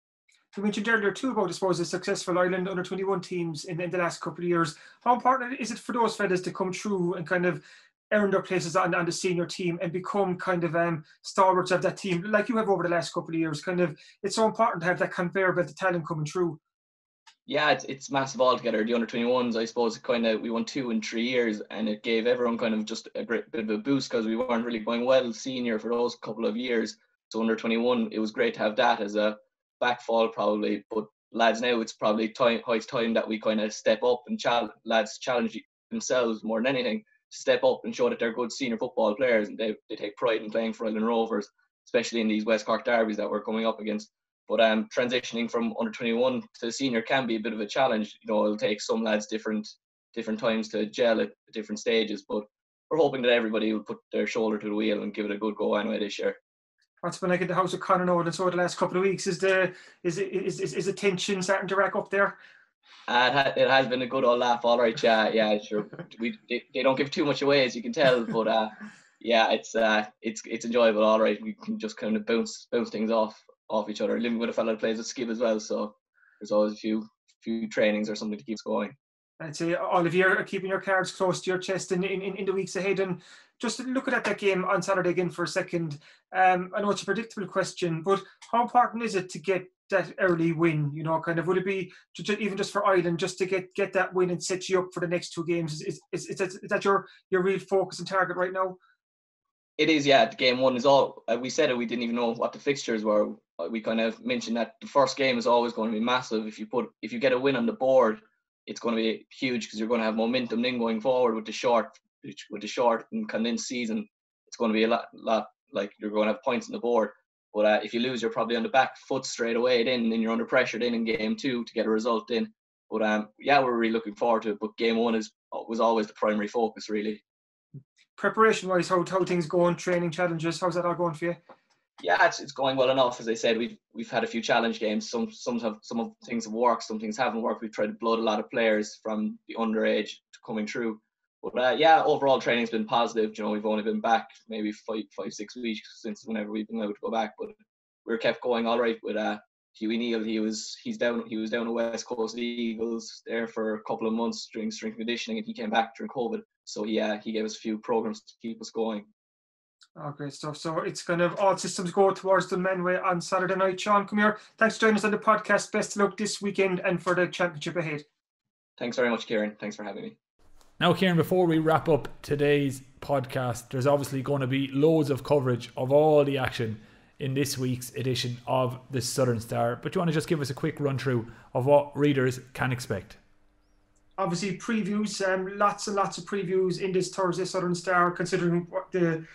F: You mentioned earlier too about, I suppose, the successful Ireland under-21 teams in the last couple of years. How important is it for those fellas to come through and kind of earn their places on the senior team and become kind of stalwarts of that team, like you have over the last couple of years? Kind of, it's so important to have that conveyor belt of talent coming through.
K: Yeah, it's massive altogether. The under-21s, I suppose, we won 2 in 3 years, and it gave everyone kind of just a great bit of a boost because we weren't really going well senior for those couple of years. So under-21, it was great to have that as a backfall probably. But lads, now it's probably highest time that we kind of step up and lads challenge themselves more than anything, step up and show that they're good senior football players, and they take pride in playing for Ilen Rovers, especially in these West Cork derbies that we're coming up against. But transitioning from under-21 to senior can be a bit of a challenge. You know, it'll take some lads different times to gel at different stages. But we're hoping that everybody will put their shoulder to the wheel and give it a good go anyway this year.
F: What's been like at the house of Conor Nolan so the last couple of weeks? Is the tension starting to rack up there?
K: It has been a good old laugh, all right. Yeah, sure. They don't give too much away, as you can tell. But yeah, it's enjoyable, all right. We can just kind of bounce things off each other. Living with a fellow that plays with skib as well, so there's always a few trainings or something to keep us going.
F: I'd say all of you are keeping your cards close to your chest in the weeks ahead. And just looking at that game on Saturday again for a second, I know it's a predictable question, but how important is it to get that early win? You know, kind of, would it be even just for Ireland, just to get that win and set you up for the next 2 games? Is that your real focus and target right now?
K: It is, yeah. Game 1 is all. We said it. We didn't even know what the fixtures were. We kind of mentioned that the first game is always going to be massive. If you get a win on the board, it's going to be huge because you're going to have momentum then going forward with the short and condensed season. It's going to be a lot like you're going to have points on the board. But if you lose, you're probably on the back foot straight away. Then you're under pressure then in game 2 to get a result in. But yeah, we're really looking forward to it. But game 1 was always the primary focus, really.
F: Preparation-wise, how things going? Training challenges, how's that all going for you?
K: Yeah, it's going well enough. As I said, we've had a few challenge games. Some of things have worked, some things haven't worked. We've tried to blood a lot of players from the underage to coming through. But yeah, overall training's been positive. You know, we've only been back maybe 5-6 weeks since whenever we've been able to go back. But we're kept going all right with Hughie Neal. He was down at West Coast Eagles there for a couple of months doing strength conditioning, and he came back during COVID. So he gave us a few programs to keep us going.
F: Oh, great stuff. So it's kind of all systems go towards the Menway on Saturday night. Sean, come here. Thanks for joining us on the podcast. Best of luck this weekend and for the championship ahead.
K: Thanks very much, Kieran. Thanks for having me.
E: Now, Kieran, before we wrap up today's podcast, there's obviously going to be loads of coverage of all the action in this week's edition of the Southern Star. But do you want to just give us a quick run through of what readers can expect?
F: Obviously, previews, lots and lots of previews in this Thursday Southern Star, considering what the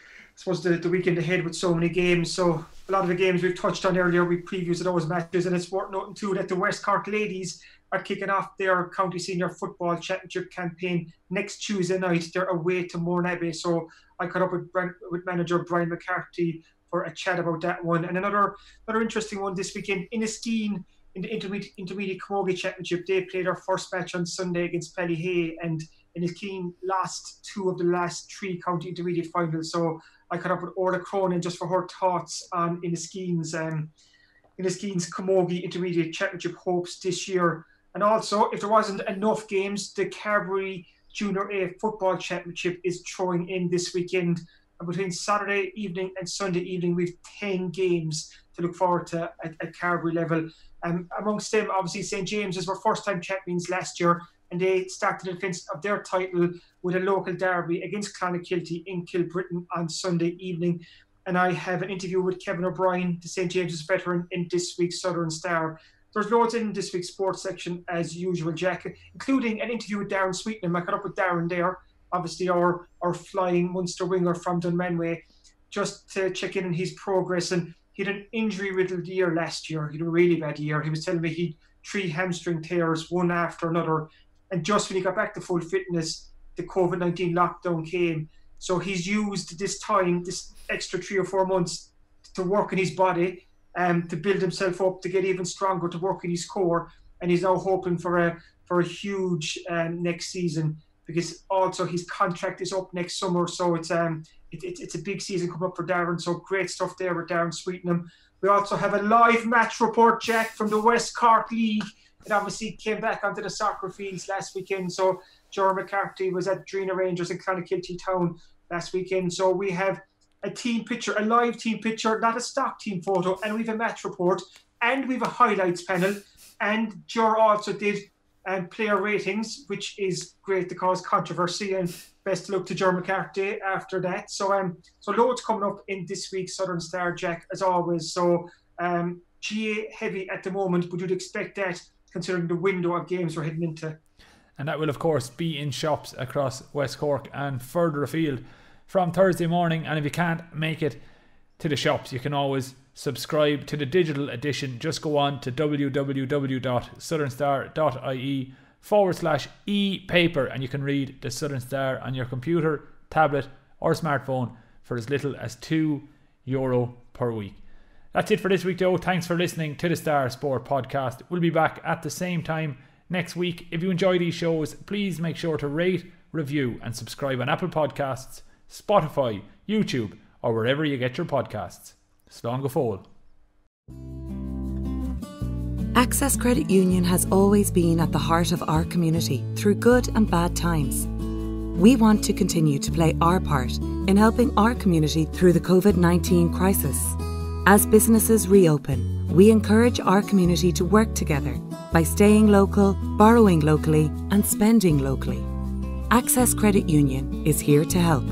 F: weekend ahead with so many games. So a lot of the games we've touched on earlier, we previews of those matches, and it's worth noting too that the West Cork ladies are kicking off their County Senior Football Championship campaign next Tuesday night. They're away to Mourneabbey, so I caught up with manager Brian McCarthy for a chat about that one. And another interesting one this weekend, Keane in the intermediate Camogie Championship. They played their first match on Sunday against Ballyhay, and Keane lost 2 of the last 3 county intermediate finals. So I caught up with Orla Cronin just for her thoughts on Keane's Camogie Intermediate Championship hopes this year. And also, if there wasn't enough games, the Carbery Junior A Football Championship is throwing in this weekend. And between Saturday evening and Sunday evening, we've 10 games to look forward to at Carbery level. Amongst them, obviously, St. James's were first-time champions last year, and they started the defence of their title with a local derby against Clonakilty in Kilbrittain on Sunday evening. And I have an interview with Kevin O'Brien, the St. James's veteran, in this week's Southern Star. There's loads in this week's sports section as usual, Jack, including an interview with Darren Sweetnam. I caught up with Darren there, obviously our flying Munster winger from Dunmanway, just to check in on his progress. And he had an injury-riddled year last year. He had a really bad year. He was telling me he'd 3 hamstring tears, one after another. And just when he got back to full fitness, the COVID-19 lockdown came. So he's used this time, this extra 3 or 4 months, to work in his body, to build himself up, to get even stronger, to work in his core. And he's now hoping for a huge next season, because also his contract is up next summer. So it's a big season coming up for Darren. So great stuff there with Darren Sweetenham. We also have a live match report, Jack, from the West Cork League. It obviously came back onto the soccer fields last weekend. So Joe McCarthy was at Drina Rangers in Clonakilty Town last weekend. So we have a team picture, a live team picture, not a stock team photo, and we have a match report, and we have a highlights panel. And Joe also did player ratings, which is great to cause controversy, and best of luck to Joe McCarthy after that. So loads coming up in this week's Southern Star, Jack, as always. So GA heavy at the moment, but you'd expect that considering the window of games we're heading into.
E: And that will, of course, be in shops across West Cork and further afield from Thursday morning. And if you can't make it to the shops, you can always subscribe to the digital edition. Just go on to www.southernstar.ie/e-paper and you can read the Southern Star on your computer, tablet or smartphone for as little as €2 per week. That's it for this week, Joe. Thanks for listening to the Star Sport Podcast. We'll be back at the same time next week. If you enjoy these shows, please make sure to rate, review and subscribe on Apple Podcasts, Spotify, YouTube or wherever you get your podcasts. Slán go fóill.
A: Access Credit Union has always been at the heart of our community through good and bad times. We want to continue to play our part in helping our community through the COVID-19 crisis. As businesses reopen, we encourage our community to work together by staying local, borrowing locally and spending locally. Access Credit Union is here to help.